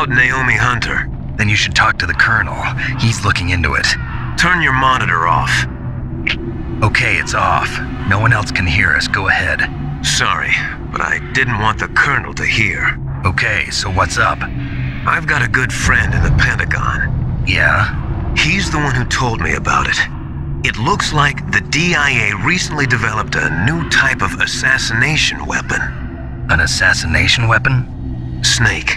about Naomi Hunter? Then you should talk to the Colonel. He's looking into it. Turn your monitor off. Okay, it's off. No one else can hear us. Go ahead. Sorry, but I didn't want the Colonel to hear. Okay, so what's up? I've got a good friend in the Pentagon. Yeah? He's the one who told me about it. It looks like the DIA recently developed a new type of assassination weapon. An assassination weapon? Snake,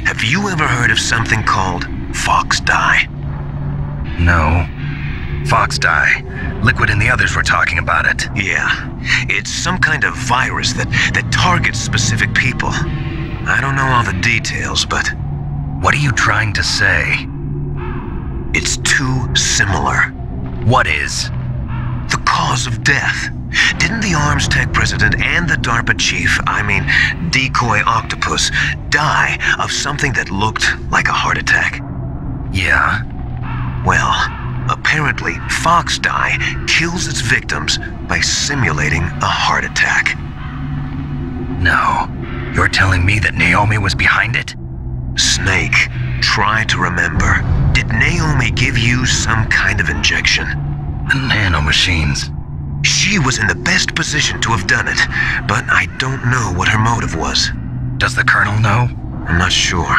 have you ever heard of something called fox dye? No. Fox dye. Liquid and the others were talking about it. Yeah. It's some kind of virus that targets specific people. I don't know all the details, but... What are you trying to say? It's too similar. What is? The cause of death. Didn't the Arms Tech president and the DARPA chief, Decoy Octopus, die of something that looked like a heart attack? Yeah. Well, apparently fox dye kills its victims by simulating a heart attack. No. You're telling me that Naomi was behind it? Snake, try to remember. Did Naomi give you some kind of injection? The nanomachines. She was in the best position to have done it, but I don't know what her motive was. Does the Colonel know? I'm not sure,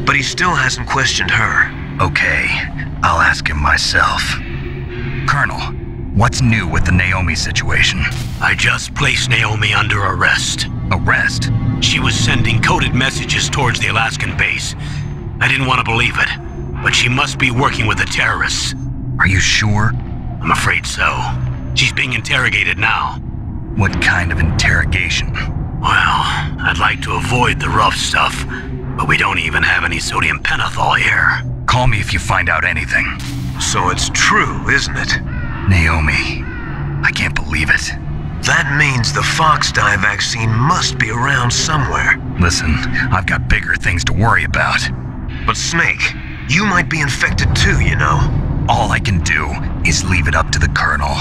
but he still hasn't questioned her. Okay, I'll ask him myself. Colonel, what's new with the Naomi situation? I just placed Naomi under arrest. Arrest? She was sending coded messages towards the Alaskan base. I didn't want to believe it, but she must be working with the terrorists. Are you sure? I'm afraid so. She's being interrogated now. What kind of interrogation? Well, I'd like to avoid the rough stuff, but we don't even have any sodium pentothal here. Call me if you find out anything. So it's true, isn't it? Naomi, I can't believe it. That means the fox dye vaccine must be around somewhere. Listen, I've got bigger things to worry about. But Snake, you might be infected too, you know. All I can do is leave it up to the Colonel.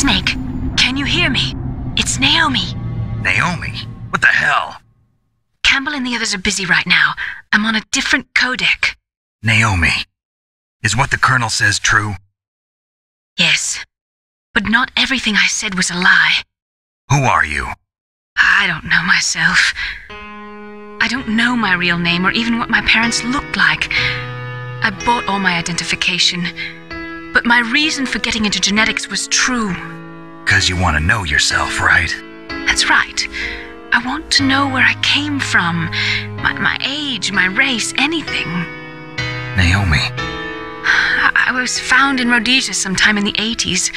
Snake, can you hear me? It's Naomi. Naomi? What the hell? Campbell and the others are busy right now. I'm on a different codec. Naomi, is what the Colonel says true? Yes, but not everything I said was a lie. Who are you? I don't know myself. I don't know my real name or even what my parents looked like. I bought all my identification, but my reason for getting into genetics was true. 'Cause you want to know yourself, right? That's right. I want to know where I came from, my age, my race, anything. Naomi. I was found in Rhodesia sometime in the 80s,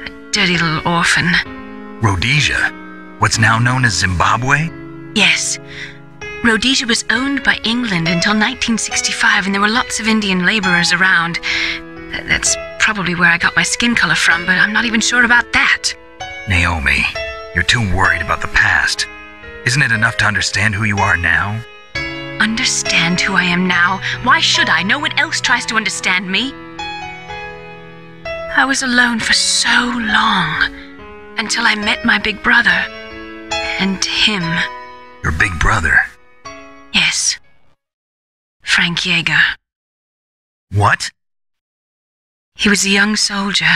a dirty little orphan. Rhodesia? What's now known as Zimbabwe? Yes. Rhodesia was owned by England until 1965, and there were lots of Indian laborers around. That's probably where I got my skin color from, but I'm not even sure about that. Naomi, you're too worried about the past. Isn't it enough to understand who you are now? Understand who I am now? Why should I? No one else tries to understand me. I was alone for so long, until I met my big brother. And him. Your big brother? Yes. Frank Yeager. What? He was a young soldier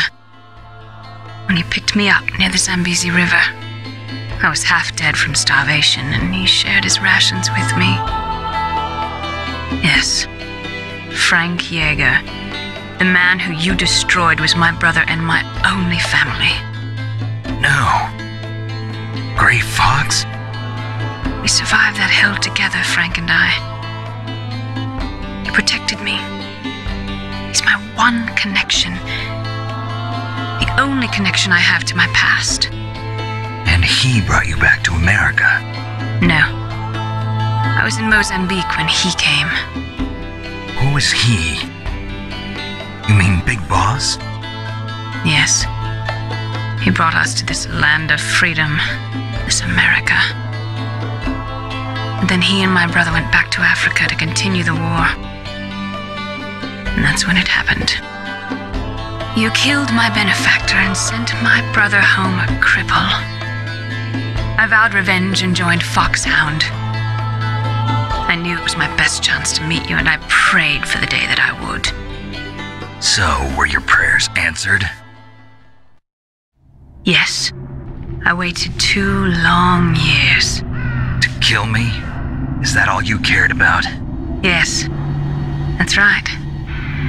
when he picked me up near the Zambezi River. I was half dead from starvation, and he shared his rations with me. Yes, Frank Yeager. The man who you destroyed was my brother and my only family. No. Gray Fox? We survived that hell together, Frank and I. He protected me. He's my one connection. The only connection I have to my past. And he brought you back to America? No. I was in Mozambique when he came. Who is he? You mean Big Boss? Yes. He brought us to this land of freedom, this America. And then he and my brother went back to Africa to continue the war. And that's when it happened. You killed my benefactor and sent my brother home a cripple. I vowed revenge and joined Foxhound. I knew it was my best chance to meet you, and I prayed for the day that I would. So, were your prayers answered? Yes. I waited 2 long years. To kill me? Is that all you cared about? Yes. That's right.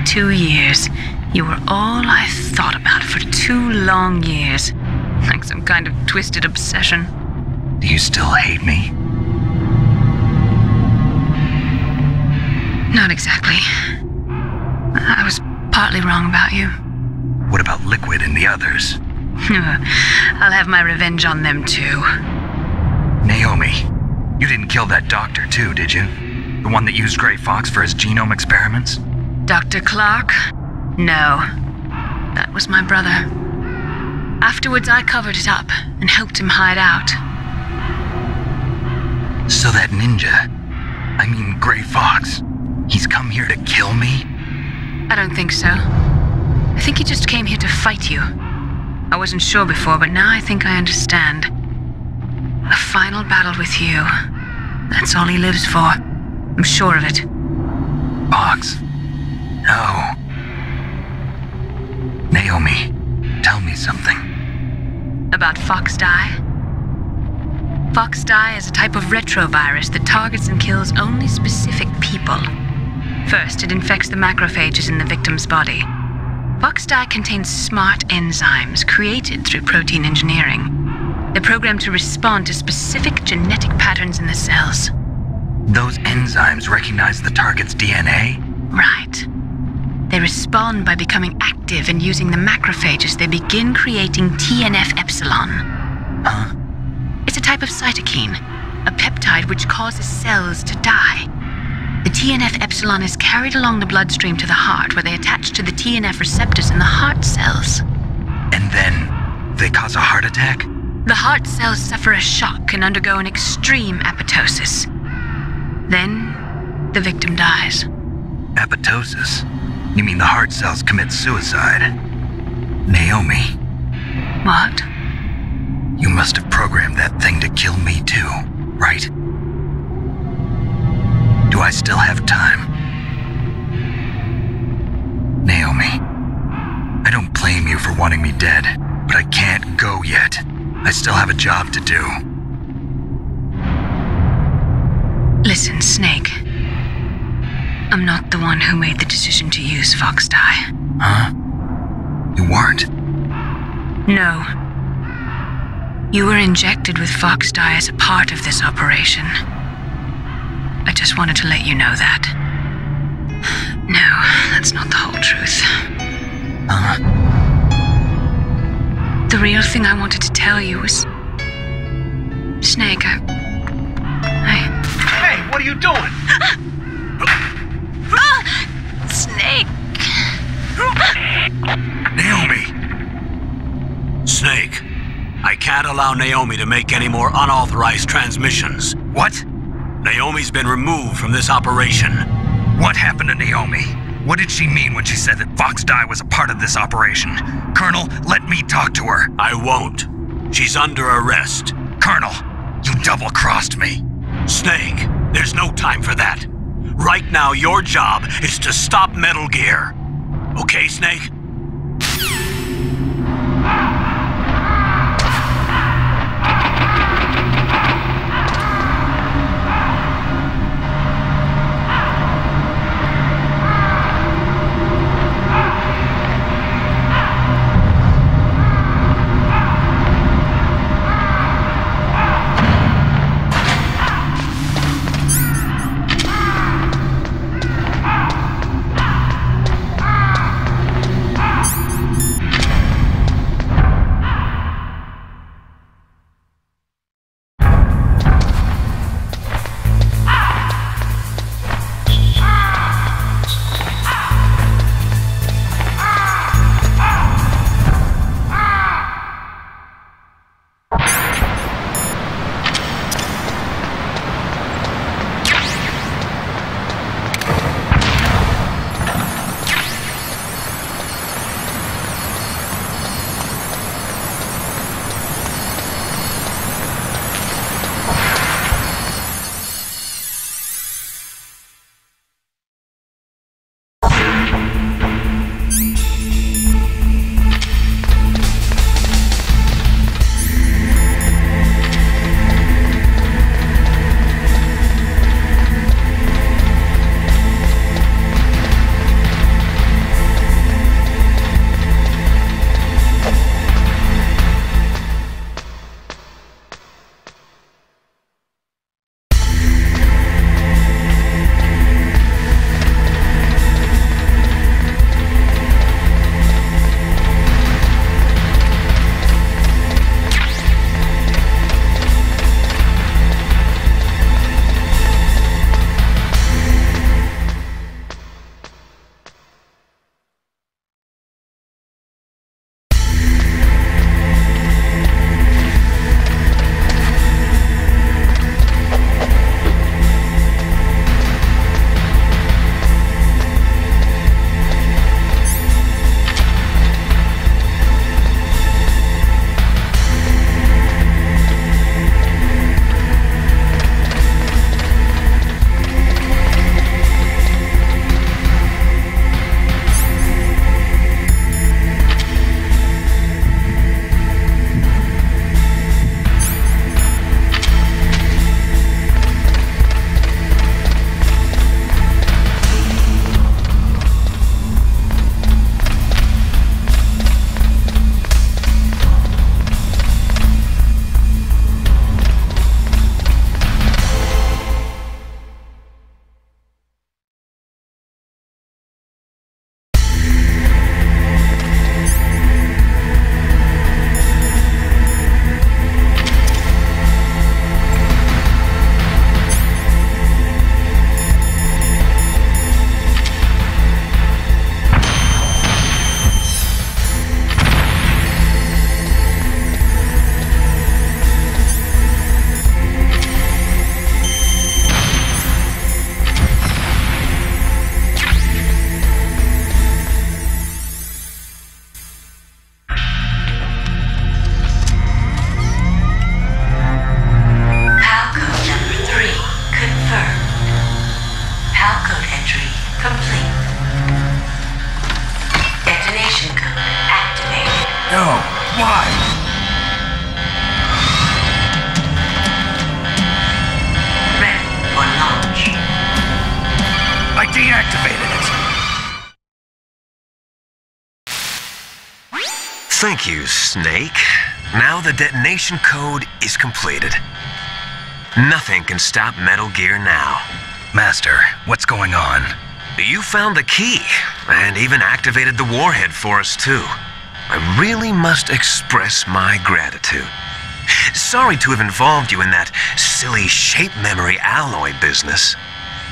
2 years. You were all I thought about for 2 long years. Like some kind of twisted obsession. Do you still hate me? Not exactly. I was partly wrong about you. What about Liquid and the others? I'll have my revenge on them too. Naomi, you didn't kill that doctor too, did you? The one that used Gray Fox for his genome experiments? Dr. Clark? No. That was my brother. Afterwards, I covered it up and helped him hide out. So that ninja, I mean Gray Fox, he's come here to kill me? I don't think so. I think he just came here to fight you. I wasn't sure before, but now I think I understand. A final battle with you. That's all he lives for. I'm sure of it. Fox? No. Naomi, tell me something. About Fox Die? Fox Die is a type of retrovirus that targets and kills only specific people. First, it infects the macrophages in the victim's body. Fox Die contains smart enzymes created through protein engineering. They're programmed to respond to specific genetic patterns in the cells. Those enzymes recognize the target's DNA? Right. They respond by becoming active and using the macrophages. They begin creating TNF-epsilon. Huh? It's a type of cytokine, a peptide which causes cells to die. The TNF-epsilon is carried along the bloodstream to the heart, where they attach to the TNF receptors in the heart cells. And then they cause a heart attack? The heart cells suffer a shock and undergo an extreme apoptosis. Then, the victim dies. Apoptosis? You mean the heart cells commit suicide? Naomi, What? You must have programmed that thing to kill me too, right? Do I still have time? Naomi, I don't blame you for wanting me dead, but I can't go yet. I still have a job to do. Listen, Snake. I'm not the one who made the decision to use Fox dye. Huh? You weren't? No. You were injected with Fox dye as a part of this operation. I just wanted to let you know that. No, that's not the whole truth. The real thing I wanted to tell you was... Snake, Hey, what are you doing? Snake! Naomi! Snake, I can't allow Naomi to make any more unauthorized transmissions. What? Naomi's been removed from this operation. What happened to Naomi? What did she mean when she said that Fox dye was a part of this operation? Colonel, let me talk to her. I won't. She's under arrest. Colonel, you double-crossed me. Snake, there's no time for that. Right now, your job is to stop Metal Gear. Okay, Snake? Why? Ready for launch. I deactivated it. Thank you, Snake. Now the detonation code is completed. Nothing can stop Metal Gear now. Master, what's going on? You found the key, and even activated the warhead for us, too. I really must express my gratitude. Sorry to have involved you in that silly shape memory alloy business.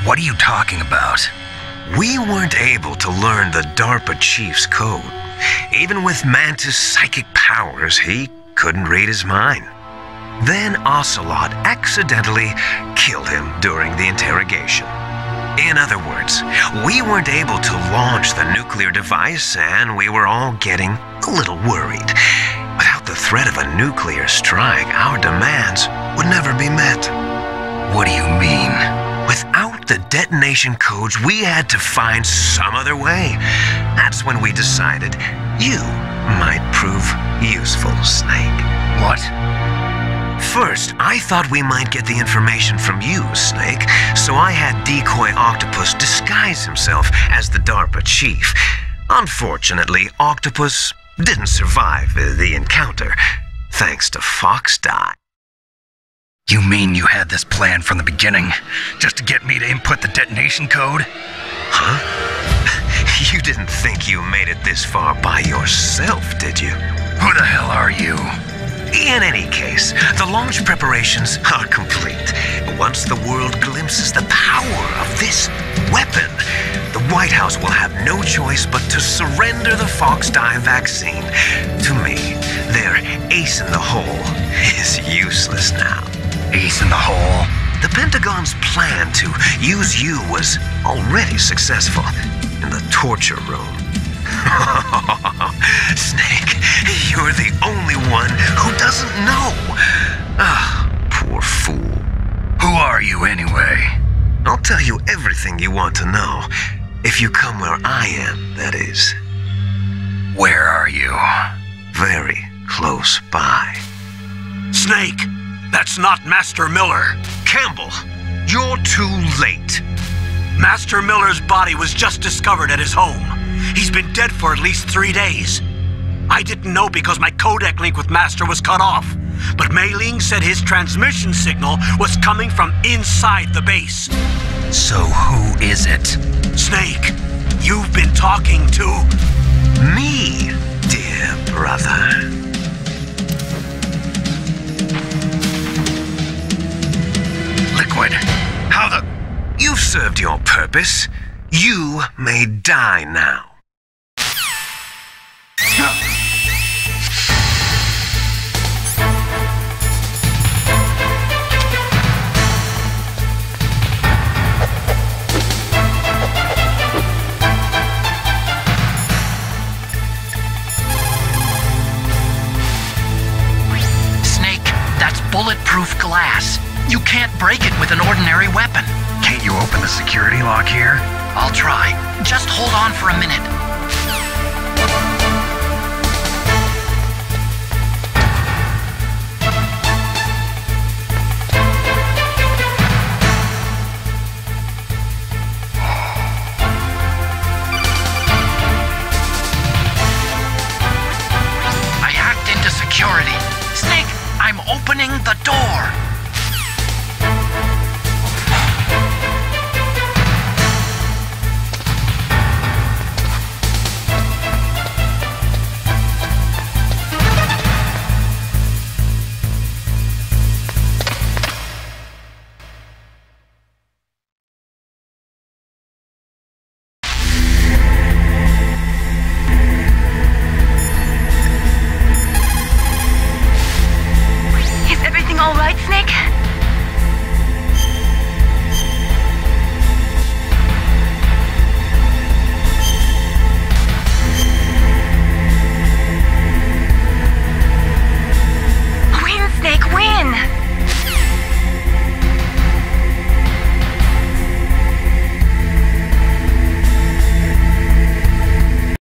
What are you talking about? We weren't able to learn the DARPA chief's code. Even with Mantis' psychic powers, he couldn't read his mind. Then Ocelot accidentally killed him during the interrogation. In other words, we weren't able to launch the nuclear device, and we were all getting a little worried. Without the threat of a nuclear strike, our demands would never be met. What do you mean? Without the detonation codes, we had to find some other way. That's when we decided you might prove useful, Snake. What? First, I thought we might get the information from you, Snake, so I had Decoy Octopus disguise himself as the DARPA chief. Unfortunately, Octopus didn't survive the encounter, thanks to Fox Die. You mean you had this plan from the beginning, just to get me to input the detonation code? Huh? You didn't think you made it this far by yourself, did you? Who the hell are you? In any case, the launch preparations are complete. Once the world glimpses the power of this weapon, the White House will have no choice but to surrender the Fox Die vaccine. To me, their ace in the hole is useless now. Ace in the hole? The Pentagon's plan to use you was already successful in the torture room. Snake, you're the only one who doesn't know. Ah, poor fool. Who are you anyway? I'll tell you everything you want to know. If you come where I am, that is. Where are you? Very close by. Snake, that's not Master Miller. Campbell, you're too late. Master Miller's body was just discovered at his home. He's been dead for at least 3 days. I didn't know because my codec link with Master was cut off, but Mei Ling said his transmission signal was coming from inside the base. So who is it? Snake, you've been talking to... Me, dear brother. Liquid, how the... You've served your purpose. You may die now. Snake, that's bulletproof glass. You can't break it with an ordinary weapon. Can't you open the security lock here? I'll try. Just hold on for a minute. I hacked into security. Snake, I'm opening the door.